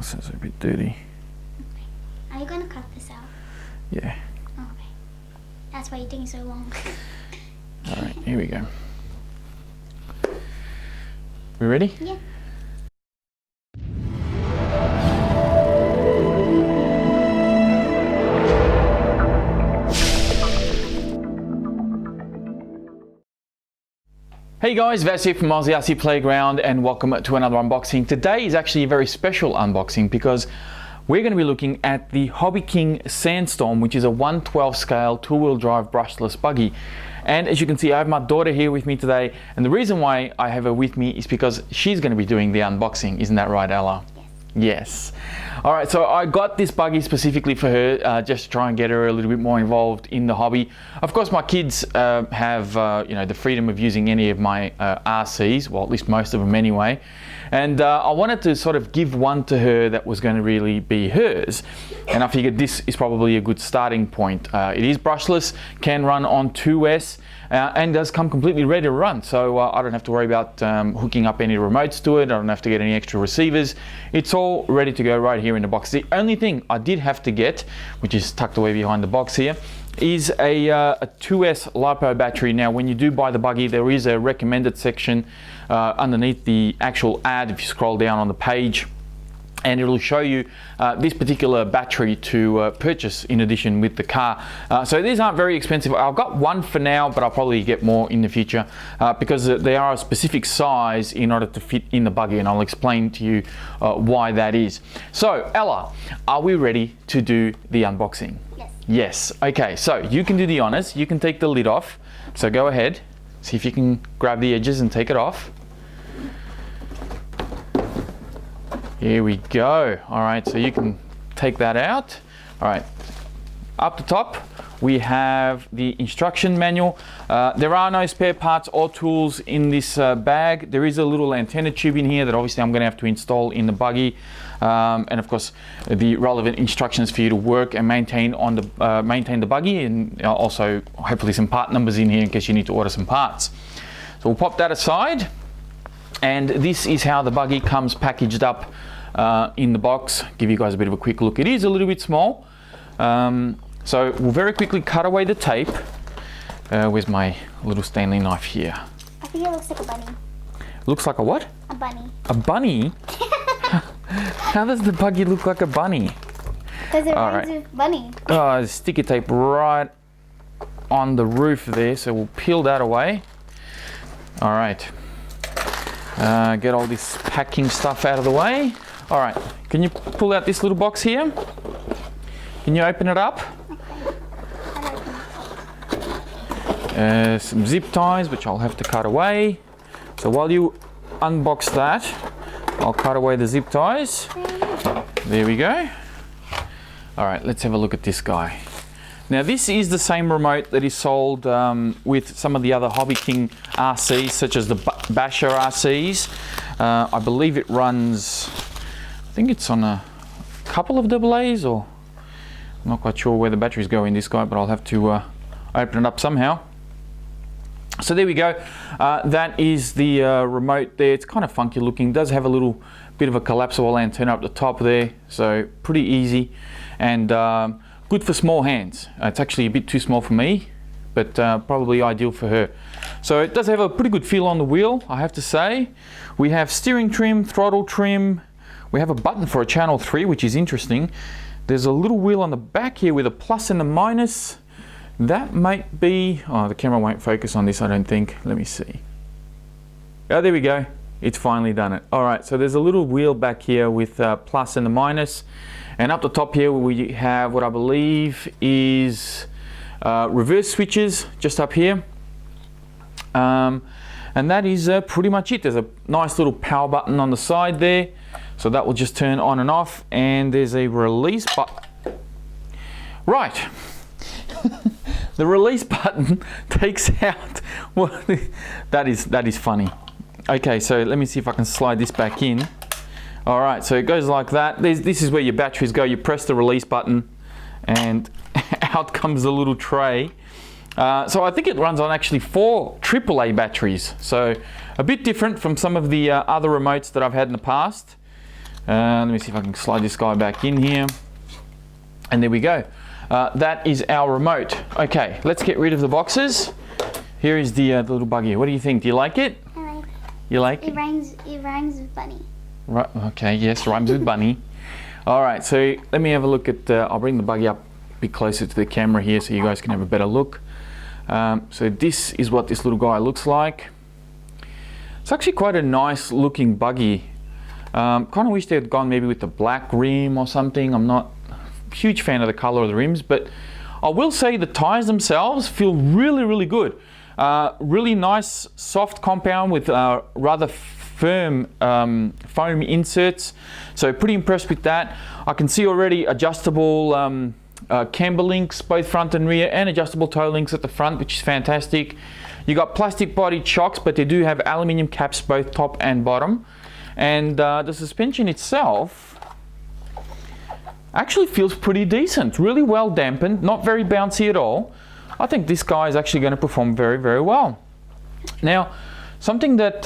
so it's a bit dirty. Okay. Are you going to cut this out? Yeah. Okay. That's why you're taking so long. Alright, here we go. We ready? Yeah. Hey guys, Vas here from Aussie Playground and welcome to another unboxing. Today is actually a very special unboxing because we're going to be looking at the Hobby King Sandstorm, which is a 1/12 scale two-wheel drive brushless buggy. And as you can see, I have my daughter here with me today, and the reason why I have her with me is because she's going to be doing the unboxing. Isn't that right, Ella? Yes. All right, so I got this buggy specifically for her, just to try and get her a little bit more involved in the hobby. Of course, my kids have the freedom of using any of my RCs, well, at least most of them anyway. And I wanted to sort of give one to her that was going to really be hers. And I figured this is probably a good starting point. It is brushless, can run on 2S, and does come completely ready to run. So I don't have to worry about hooking up any remotes to it. I don't have to get any extra receivers. It's all ready to go right here in the box. The only thing I did have to get, which is tucked away behind the box here, is a 2S LiPo battery. Now, when you do buy the buggy, there is a recommended section underneath the actual ad if you scroll down on the page, and it will show you this particular battery to purchase in addition with the car. So these aren't very expensive. I've got one for now, but I'll probably get more in the future because they are a specific size in order to fit in the buggy, and I'll explain to you why that is. So Ella, are we ready to do the unboxing? Yes. Yes. Okay, so you can do the honors. You can take the lid off. So go ahead, see if you can grab the edges and take it off. Here we go. All right, so you can take that out. All right, up the top, we have the instruction manual. There are no spare parts or tools in this bag. There is a little antenna tube in here that obviously I'm gonna have to install in the buggy. And of course, the relevant instructions for you to work and maintain the buggy, and also hopefully some part numbers in here in case you need to order some parts. So we'll pop that aside. And this is how the buggy comes packaged up in the box. Give you guys a bit of a quick look. It is a little bit small. So we'll very quickly cut away the tape. Where's my little Stanley knife here? I think it looks like a bunny. Looks like a what? A bunny. A bunny? How does the buggy look like a bunny? Because it reminds me of bunny. Oh, sticky tape right on the roof there, so we'll peel that away. All right. Get all this packing stuff out of the way. All right, can you pull out this little box here? Can you open it up? Okay. Some zip ties, which I'll have to cut away. So while you unbox that, I'll cut away the zip ties. There we go. All right, let's have a look at this guy. Now this is the same remote that is sold with some of the other Hobby King RCs, such as the Basher RCs. I believe it runs, I think it's on a couple of AA's, or I'm not quite sure where the batteries go in this guy, but I'll have to open it up somehow. So there we go. That is the remote there. It's kind of funky looking. Does have a little bit of a collapsible antenna up the top there, so pretty easy and good for small hands. It's actually a bit too small for me, but probably ideal for her. So it does have a pretty good feel on the wheel, I have to say. We have steering trim, throttle trim. We have a button for a channel 3, which is interesting. There's a little wheel on the back here with a plus and a minus. That might be, oh, the camera won't focus on this, I don't think. Let me see. Oh, there we go. It's finally done it. All right, so there's a little wheel back here with plus and a minus. And up the top here, we have what I believe is reverse switches just up here. And that is pretty much it. There's a nice little power button on the side there. So that will just turn on and off. And there's a release button. Right. The release button takes out, well, that is funny. Okay, so let me see if I can slide this back in. All right, so it goes like that. This is where your batteries go. You press the release button and out comes the little tray. So I think it runs on actually 4 AAA batteries. So a bit different from some of the other remotes that I've had in the past. Let me see if I can slide this guy back in here. And there we go. That is our remote. Okay, let's get rid of the boxes. Here is the little buggy. What do you think? Do you like it? I like it. You like it? It rhymes with bunny. Right. Okay. Yes, rhymes with bunny. All right. So let me have a look at. I'll bring the buggy up a bit closer to the camera here, so you guys can have a better look. So this is what this little guy looks like. It's actually quite a nice looking buggy. Kind of wish they had gone maybe with the black rim or something. I'm not a huge fan of the color of the rims, but I will say the tires themselves feel really, really good. Really nice soft compound with rather firm foam inserts, so pretty impressed with that. I can see already adjustable camber links both front and rear, and adjustable toe links at the front, which is fantastic. You got plastic body chocks, but they do have aluminium caps both top and bottom, and the suspension itself actually feels pretty decent, really well dampened, not very bouncy at all. I think this guy is actually going to perform very, very well. Now, something that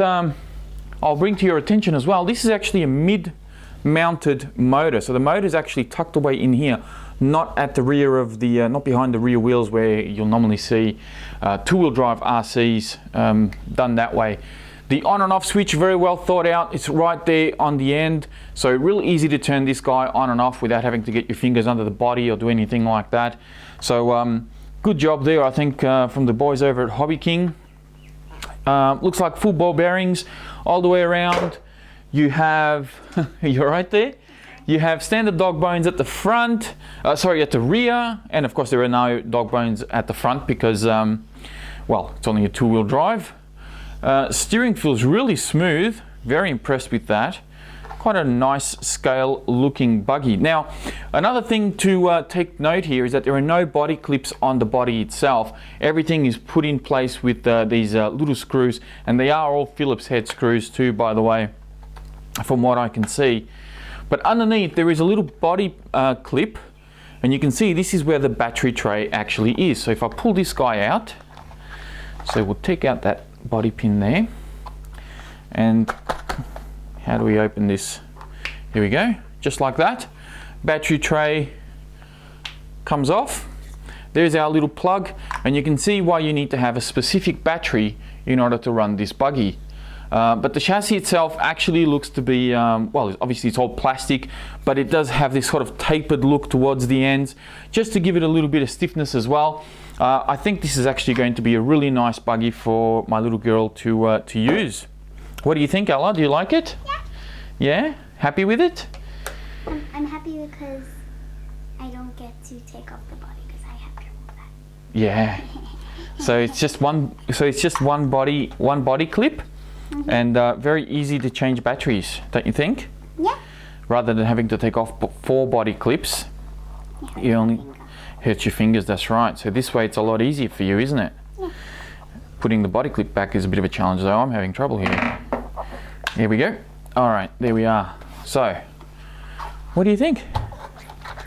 I'll bring to your attention as well, this is actually a mid-mounted motor. So the motor is actually tucked away in here, not at the rear of the, not behind the rear wheels where you'll normally see two-wheel drive RCs done that way. The on and off switch, very well thought out. It's right there on the end. So real easy to turn this guy on and off without having to get your fingers under the body or do anything like that. So good job there, I think, from the boys over at Hobby King. Looks like full ball bearings all the way around. You have, you're right there. You have standard dog bones at the front, sorry, at the rear, and of course there are no dog bones at the front because, well, it's only a two-wheel drive. Steering feels really smooth, very impressed with that. Quite a nice scale looking buggy. Now, another thing to take note here is that there are no body clips on the body itself. Everything is put in place with these little screws, and they are all Phillips head screws too, by the way, from what I can see. But underneath there is a little body clip, and you can see this is where the battery tray actually is. So if I pull this guy out, so we'll take out that body pin there, and how do we open this? Here we go, just like that. Battery tray comes off. There's our little plug, and you can see why you need to have a specific battery in order to run this buggy. But the chassis itself actually looks to be, well, obviously it's all plastic, but it does have this sort of tapered look towards the ends, just to give it a little bit of stiffness as well. I think this is actually going to be a really nice buggy for my little girl to use. What do you think, Ella? Do you like it? Yeah. Yeah? Happy with it? I'm happy because I don't get to take off the body because I have trouble with that. Yeah. So it's just one. So it's just one body clip, and very easy to change batteries, don't you think? Yeah. Rather than having to take off 4 body clips, you only hurt your fingers. That's right. So this way it's a lot easier for you, isn't it? Yeah. Putting the body clip back is a bit of a challenge, though. I'm having trouble here. Here we go. All right, there we are. So, what do you think?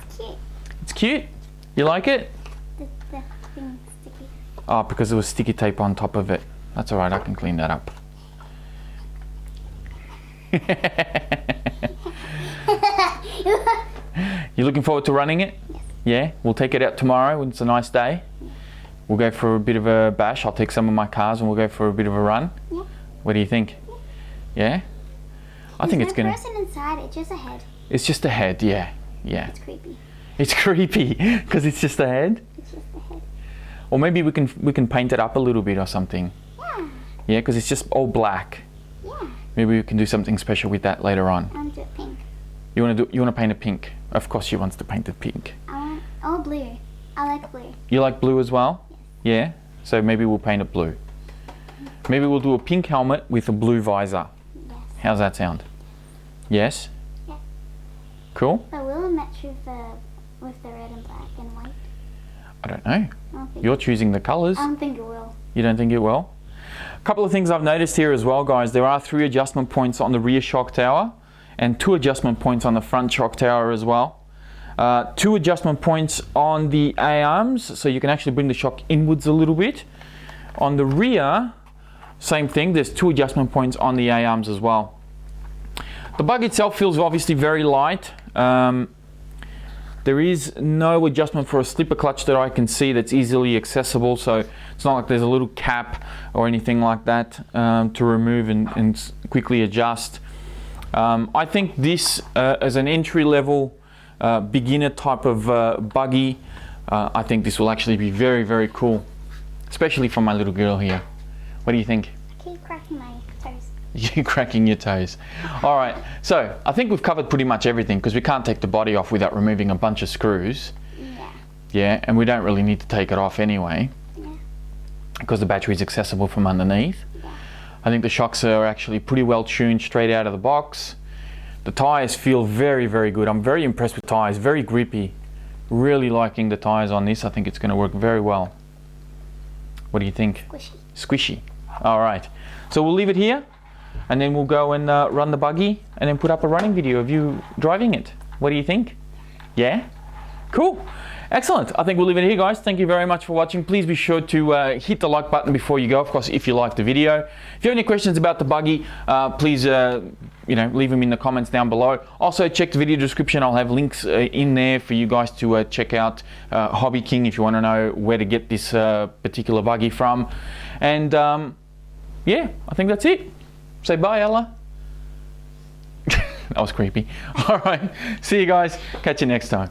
It's cute. It's cute. You like it? The thing's sticky. Oh, because there was sticky tape on top of it. That's all right. I can clean that up. You looking forward to running it? Yes. Yeah? We'll take it out tomorrow when it's a nice day. We'll go for a bit of a bash. I'll take some of my cars and we'll go for a bit of a run. Yeah. What do you think? Yeah? I think it's gonna... There's no person inside, it's just a head. It's just a head, yeah. Yeah. It's creepy. It's creepy because it's just a head. It's just a head. Or maybe we can paint it up a little bit or something. Yeah. Yeah, because it's just all black. Yeah. Maybe we can do something special with that later on. I want to do it pink. You want to paint it pink? Of course she wants to paint it pink. Oh, blue. I like blue. You like blue as well? Yes. Yeah? So maybe we'll paint it blue. Maybe we'll do a pink helmet with a blue visor. Yes. How's that sound? Yes? Yeah. Cool? But will it match with the red and black and white? I don't know. I don't think You're choosing the colours. I don't think it will. You don't think it will? A couple of things I've noticed here as well, guys. There are 3 adjustment points on the rear shock tower and 2 adjustment points on the front shock tower as well. 2 adjustment points on the A-arms, so you can actually bring the shock inwards a little bit. On the rear, same thing, there's 2 adjustment points on the A-arms as well. The bug itself feels obviously very light. There is no adjustment for a slipper clutch that I can see that's easily accessible, so it's not like there's a little cap or anything like that to remove and quickly adjust. I think this as an entry-level beginner type of buggy, I think this will actually be very, very cool, especially for my little girl here. What do you think? I keep cracking my toes. You're cracking your toes. All right, so I think we've covered pretty much everything because we can't take the body off without removing a bunch of screws. Yeah. Yeah, and we don't really need to take it off anyway. Yeah. Because the battery is accessible from underneath. Yeah. I think the shocks are actually pretty well tuned straight out of the box. The tyres feel very, very good. I'm very impressed with tyres, very grippy. Really liking the tyres on this. I think it's going to work very well. What do you think? Squishy. Squishy. All right. So we'll leave it here and then we'll go and run the buggy and then put up a running video of you driving it. What do you think? Yeah? Cool. Excellent. I think we'll leave it here, guys. Thank you very much for watching. Please be sure to hit the like button before you go, of course, if you like the video. If you have any questions about the buggy, please leave them in the comments down below. Also, check the video description. I'll have links in there for you guys to check out Hobby King if you want to know where to get this particular buggy from. And yeah, I think that's it. Say bye, Ella. That was creepy. All right. See you guys. Catch you next time.